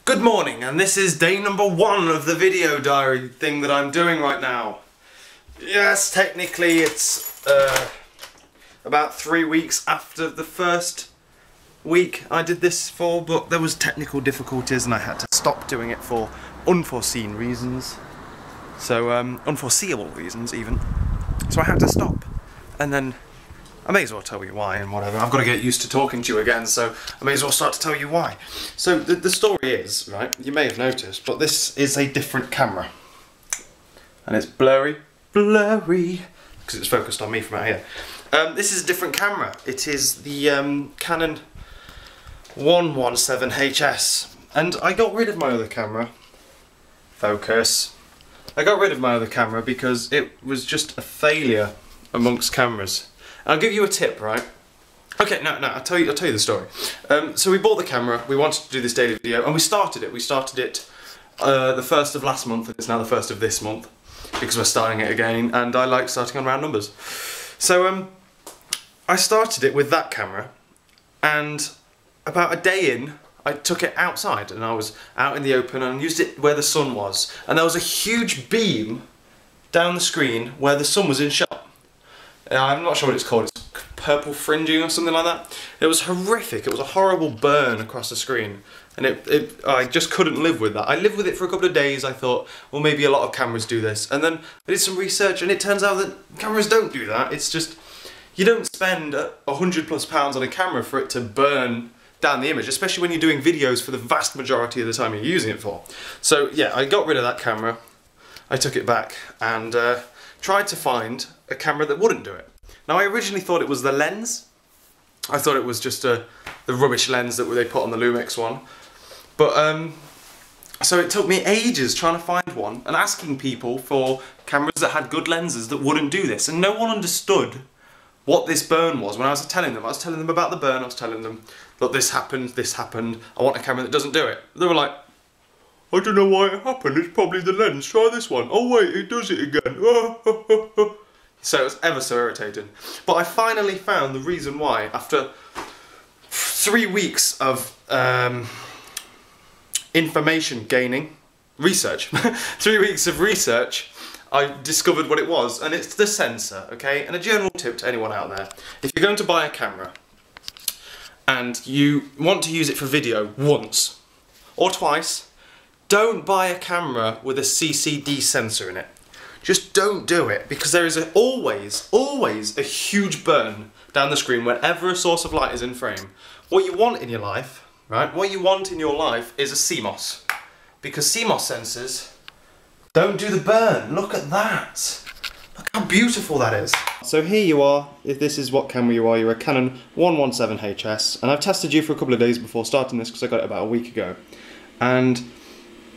Good morning, and this is day number 1 of the video diary thing that I'm doing right now. Yes, technically it's about 3 weeks after the first week I did this for, but there was technical difficulties and I had to stop doing it for unforeseen reasons. So, unforeseeable reasons even. So I had to stop. And then I may as well tell you why and whatever. I've got to get used to talking to you again, so I may as well start to tell you why. So the story is, right, you may have noticed, but this is a different camera. And it's blurry, because it's focused on me from out here. This is a different camera. It is the Canon 117HS. And I got rid of my other camera. Focus. I got rid of my other camera because it was just a failure amongst cameras. I'll give you a tip, right? Okay, no, I'll tell you the story. So we bought the camera, we wanted to do this daily video, and we started it. We started it the 1st of last month, and it's now the 1st of this month, because we're starting it again, and I like starting on round numbers. So, I started it with that camera, and about a day in, I took it outside, and I was out in the open, and used it where the sun was, and there was a huge beam down the screen where the sun was in shot. I'm not sure what it's called, it's purple fringing or something like that. It was horrific, it was a horrible burn across the screen, and I just couldn't live with that. I lived with it for a couple of days. I thought, well, maybe a lot of cameras do this, and then I did some research and it turns out that cameras don't do that. It's just, you don't spend £100+ on a camera for it to burn down the image, especially when you're doing videos for the vast majority of the time you're using it for. So yeah, I got rid of that camera, I took it back and tried to find a camera that wouldn't do it. Now I originally thought it was the lens. I thought it was just the rubbish lens that they put on the Lumix one. But so it took me ages trying to find one and asking people for cameras that had good lenses that wouldn't do this. And no one understood what this burn was when I was telling them. I was telling them about the burn, I was telling them, look, this happened, I want a camera that doesn't do it. They were like, I don't know why it happened, it's probably the lens, try this one. Oh wait, it does it again. So it was ever so irritating. But I finally found the reason why. After 3 weeks of information gaining, research, 3 weeks of research, I discovered what it was, and it's the sensor, okay? And a general tip to anyone out there, if you're going to buy a camera and you want to use it for video once or twice, don't buy a camera with a CCD sensor in it. Just don't do it, because there is always a huge burn down the screen whenever a source of light is in frame. What you want in your life, right? What you want in your life is a CMOS, because CMOS sensors don't do the burn. Look at that. Look how beautiful that is. So here you are, if this is what camera you are, you're a Canon 117HS, and I've tested you for a couple of days before starting this because I got it about a week ago. And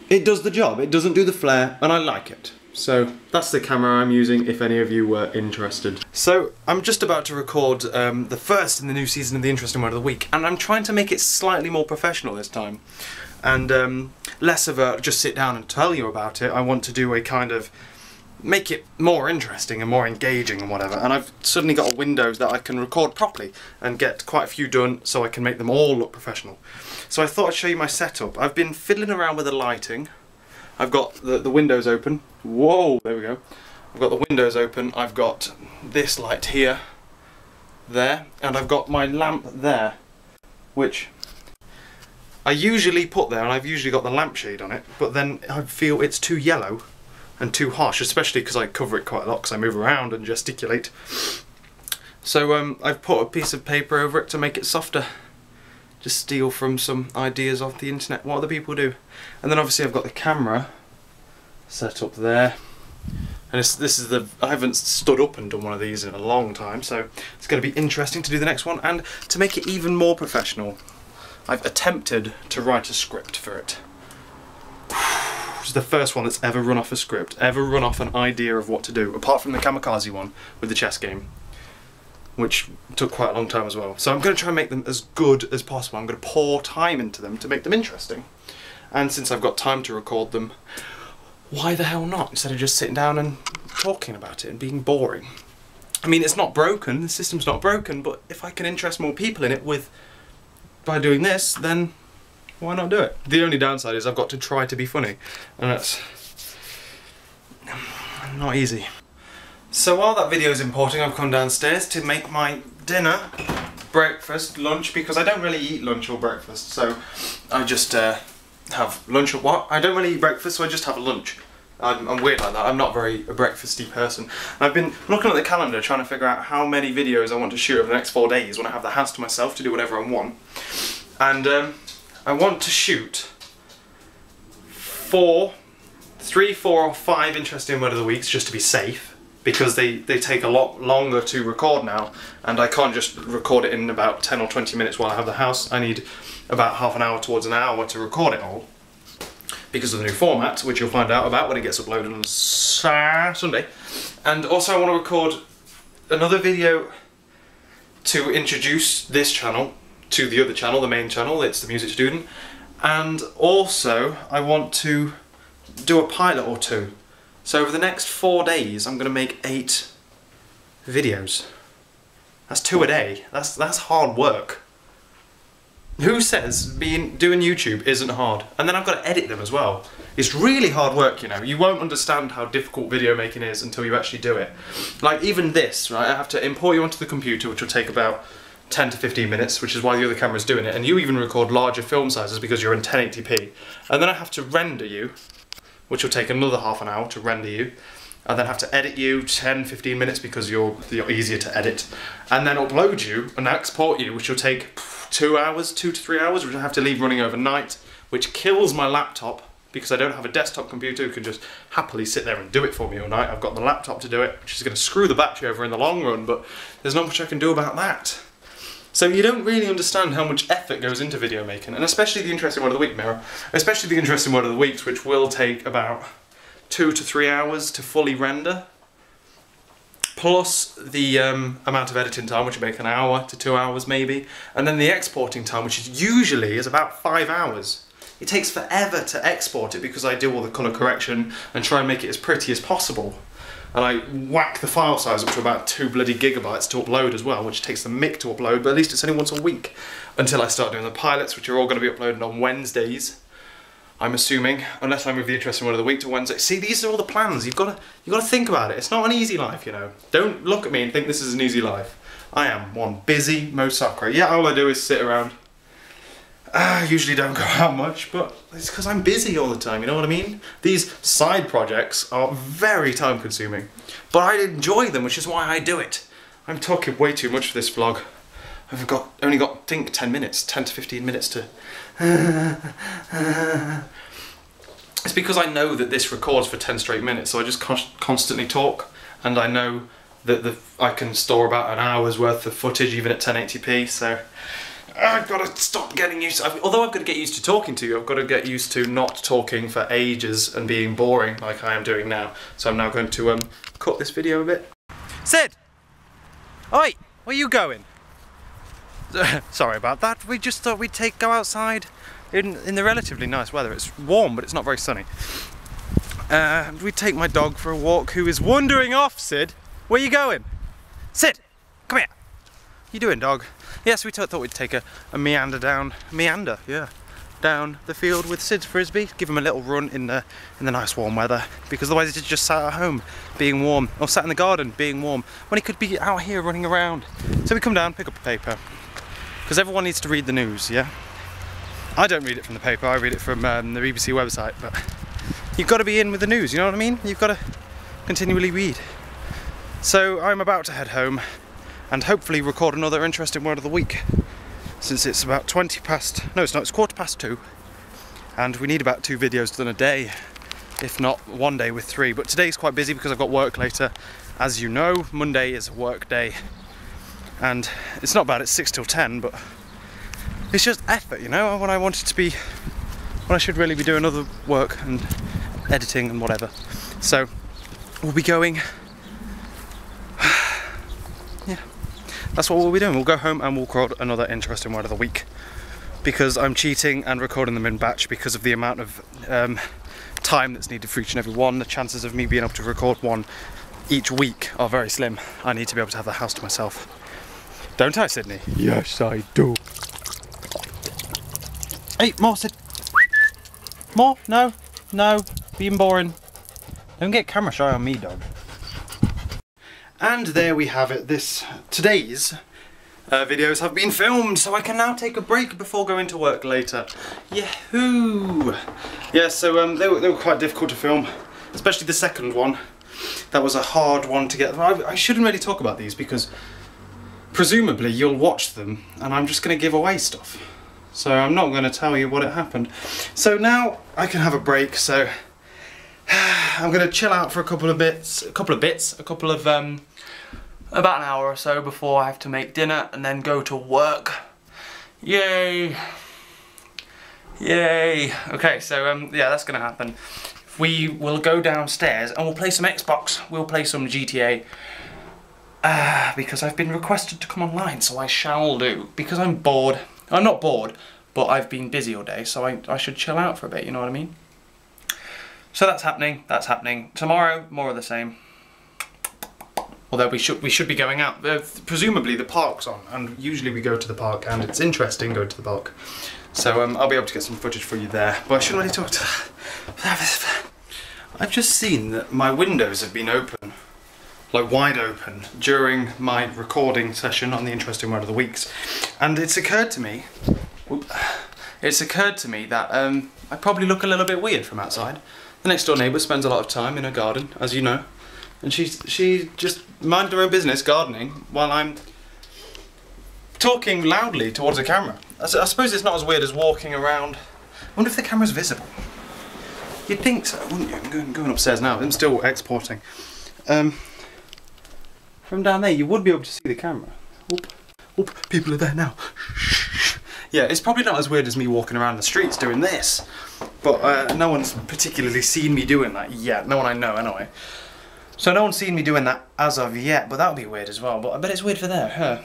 it does the job, it doesn't do the flare, and I like it. So that's the camera I'm using if any of you were interested. So I'm just about to record the first in the new season of the Interesting Word of the Week, and I'm trying to make it slightly more professional this time. And less of a just sit down and tell you about it. I want to do a kind of make it more interesting and more engaging and whatever. And I've suddenly got a window that I can record properly and get quite a few done so I can make them all look professional. So I thought I'd show you my setup. I've been fiddling around with the lighting. I've got the windows open. Whoa, there we go. I've got the windows open. I've got this light here, there, and I've got my lamp there, which I usually put there, and I've usually got the lampshade on it, but then I feel it's too yellow and too harsh, especially because I cover it quite a lot because I move around and gesticulate. So I've put a piece of paper over it to make it softer. Just steal from some ideas off the internet, what other people do. And then obviously I've got the camera set up there. And I haven't stood up and done one of these in a long time, so it's going to be interesting to do the next one. And to make it even more professional, I've attempted to write a script for it. It's the first one that's ever run off a script, ever run off an idea of what to do, apart from the Kamikaze one with the chess game, which took quite a long time as well. So I'm going to try and make them as good as possible. I'm going to pour time into them to make them interesting. And since I've got time to record them, why the hell not? Instead of just sitting down and talking about it and being boring. I mean, it's not broken, the system's not broken, but if I can interest more people in it by doing this, then why not do it? The only downside is I've got to try to be funny, and that's not easy. So while that video is importing, I've come downstairs to make my dinner, breakfast, lunch, because I don't really eat lunch or breakfast, so I just have lunch or what? I don't really eat breakfast, so I just have a lunch. I'm weird like that. I'm not very a breakfasty person. And I've been looking at the calendar trying to figure out how many videos I want to shoot over the next 4 days when I have the house to myself to do whatever I want. And I want to shoot 3, 4 or 5 interesting word of the weeks just to be safe, because they take a lot longer to record now, and I can't just record it in about 10 or 20 minutes while I have the house. I need about half an hour towards an hour to record it all, because of the new format, which you'll find out about when it gets uploaded on Sunday. And also I want to record another video to introduce this channel to the other channel, the main channel, it's The Music Student. And also I want to do a pilot or 2. So over the next 4 days I'm going to make 8 videos. That's 2 a day. That's hard work. Who says doing YouTube isn't hard? And then I've got to edit them as well. It's really hard work, you know. You won't understand how difficult video making is until you actually do it. Like even this, right? I have to import you onto the computer, which will take about 10 to 15 minutes, which is why the other camera's doing it. And you even record larger film sizes because you're in 1080p. And then I have to render you, which will take another half an hour to render you. And then have to edit you 10, 15 minutes because you're easier to edit. And then upload you and export you, which will take 2 hours, 2 to 3 hours, which I have to leave running overnight, which kills my laptop because I don't have a desktop computer who can just happily sit there and do it for me all night. I've got the laptop to do it, which is going to screw the battery over in the long run, but there's not much I can do about that. So you don't really understand how much effort goes into video making, and especially the interesting word of the week, Mirror, especially the interesting word of the weeks, which will take about 2 to 3 hours to fully render, plus the amount of editing time, which will make 1 hour to 2 hours maybe, and then the exporting time, which is usually about 5 hours. It takes forever to export it because I do all the colour correction and try and make it as pretty as possible. And I whack the file size up to about 2 bloody gigabytes to upload as well, which takes the mick to upload, but at least it's only once a week until I start doing the pilots, which are all going to be uploaded on Wednesdays, I'm assuming, unless I move the interesting one of the week to Wednesday. See, these are all the plans. You've got to think about it. It's not an easy life, you know. Don't look at me and think this is an easy life. I am one busy Mosakra. Yeah, all I do is sit around. I usually don't go out much, but it's because I'm busy all the time, you know what I mean? These side projects are very time consuming, but I enjoy them, which is why I do it. I'm talking way too much for this vlog. I've only got, I think, 10 minutes, 10 to 15 minutes to... It's because I know that this records for 10 straight minutes, so I just constantly talk, and I know that I can store about an hour's worth of footage even at 1080p, so... I've got to stop getting used to... Although I've got to get used to talking to you, I've got to get used to not talking for ages and being boring like I am doing now. So I'm now going to cut this video a bit. Sid! Oi! Where are you going? Sorry about that. We just thought we'd go outside in the relatively nice weather. It's warm, but it's not very sunny. We'd take my dog for a walk, who is wandering off, Sid. Where are you going? Sid! Come here! What you doing, dog? Yes, we thought we'd take a meander down the field with Sid's frisbee, give him a little run in the nice warm weather, because otherwise he's just sat at home being warm, or sat in the garden being warm, when he could be out here running around. So we come down, pick up a paper, because everyone needs to read the news, yeah? I don't read it from the paper, I read it from the BBC website, but you've got to be in with the news, you know what I mean? You've got to continually read. So I'm about to head home and hopefully record another interesting word of the week, since it's about 2:15, and we need about 2 videos done a day, if not one day with 3. But today's quite busy because I've got work later. As you know, Monday is a work day, and it's not bad, it's 6 till 10, but it's just effort, you know, when I should really be doing other work and editing and whatever. So we'll be going, yeah. That's what we'll be doing. We'll go home and we'll record another interesting word of the week, because I'm cheating and recording them in batch because of the amount of time that's needed for each and every one. The chances of me being able to record one each week are very slim. I need to be able to have the house to myself. Don't I, Sydney? Yes, I do. Hey, more, sit. More? No, no, being boring. Don't get camera shy on me, dog. And there we have it. Today's videos have been filmed, so I can now take a break before going to work later. Yahoo! Yeah, so they were quite difficult to film, especially the second one. That was a hard one to get. I shouldn't really talk about these because presumably you'll watch them and I'm just going to give away stuff. So I'm not going to tell you what happened. So now I can have a break, so I'm going to chill out for a couple of about an hour or so before I have to make dinner and then go to work. Yay! Yay! Okay, so yeah, that's going to happen. We will go downstairs and we'll play some Xbox. We'll play some GTA. Because I've been requested to come online, so I shall do. Because I'm bored. I'm not bored, but I've been busy all day, so I should chill out for a bit, you know what I mean? So that's happening, that's happening. Tomorrow, more of the same. Although we should be going out. Presumably the park's on, and usually we go to the park, and it's interesting going to the park. So I'll be able to get some footage for you there. But I shouldn't really talk to that. I've just seen that my windows have been open, like wide open, during my recording session on the Interesting Word of the Weeks. And it's occurred to me that I probably look a little bit weird from outside. The next door neighbour spends a lot of time in her garden, as you know. And she just minded her own business gardening while I'm talking loudly towards a camera. I suppose it's not as weird as walking around. I wonder if the camera's visible. You'd think so, wouldn't you? I'm going upstairs now. I'm still exporting. From down there, you would be able to see the camera. Oop, people are there now. Yeah, it's probably not as weird as me walking around the streets doing this. But no one's particularly seen me doing that yet. No one I know, anyway. So no one's seen me doing that as of yet, but that would be weird as well. But I bet it's weird for there, huh?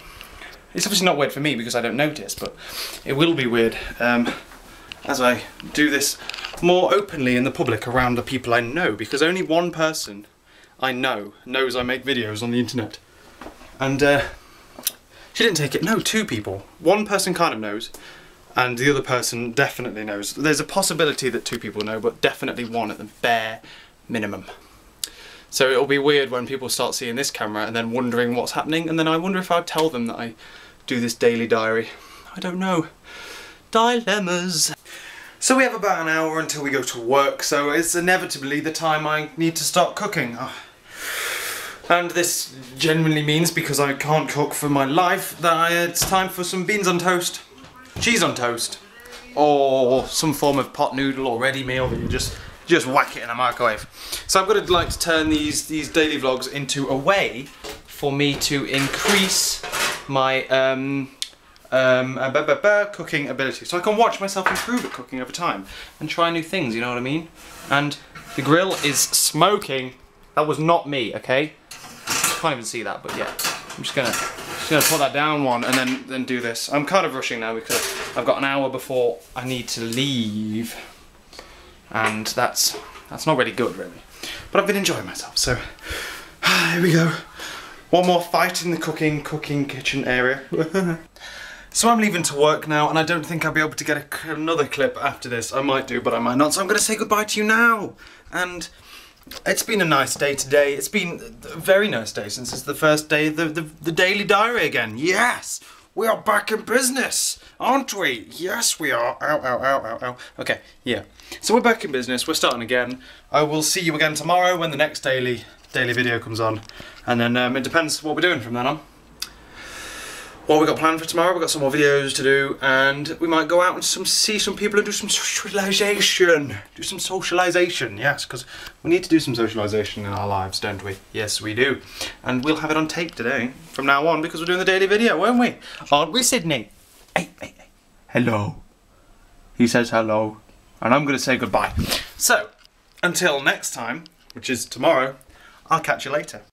It's obviously not weird for me because I don't notice, but it will be weird as I do this more openly in the public around the people I know, because only one person I know knows I make videos on the internet. And she didn't take it. No, two people. One person kind of knows, and the other person definitely knows. There's a possibility that two people know, but definitely one at the bare minimum. So it'll be weird when people start seeing this camera and then wondering what's happening, and then I wonder if I'd tell them that I do this daily diary. I don't know. Dilemmas. So we have about an hour until we go to work, so it's inevitably the time I need to start cooking. Oh. And this genuinely means, because I can't cook for my life, that it's time for some beans on toast, cheese on toast, or some form of pot noodle or ready meal that you just whack it in a microwave. So I'm going to like to turn these daily vlogs into a way for me to increase my cooking ability. So I can watch myself improve at cooking over time and try new things, you know what I mean? And the grill is smoking. That was not me, okay? Can't even see that, but yeah. I'm just gonna put that down one and then do this. I'm kind of rushing now because I've got an hour before I need to leave. And that's not really good, really. But I've been enjoying myself, so here we go. One more fight in the cooking kitchen area. So I'm leaving to work now, and I don't think I'll be able to get another clip after this. I might do, but I might not. So I'm going to say goodbye to you now. And it's been a nice day today. It's been a very nice day since it's the first day of the daily diary again. Yes! We are back in business, aren't we? Yes, we are. Ow, ow, ow, ow, ow. Okay, yeah. So we're back in business. We're starting again. I will see you again tomorrow when the next daily video comes on. And then it depends what we're doing from then on. What we got planned for tomorrow, we've got some more videos to do, and we might go out and see some people and do some socialisation. Do some socialisation, yes, because we need to do some socialisation in our lives, don't we? Yes, we do. And we'll have it on tape today, from now on, because we're doing the daily video, won't we? Aren't we, Sydney? Hey, hey, hey. Hello. He says hello, and I'm going to say goodbye. So, until next time, which is tomorrow, I'll catch you later.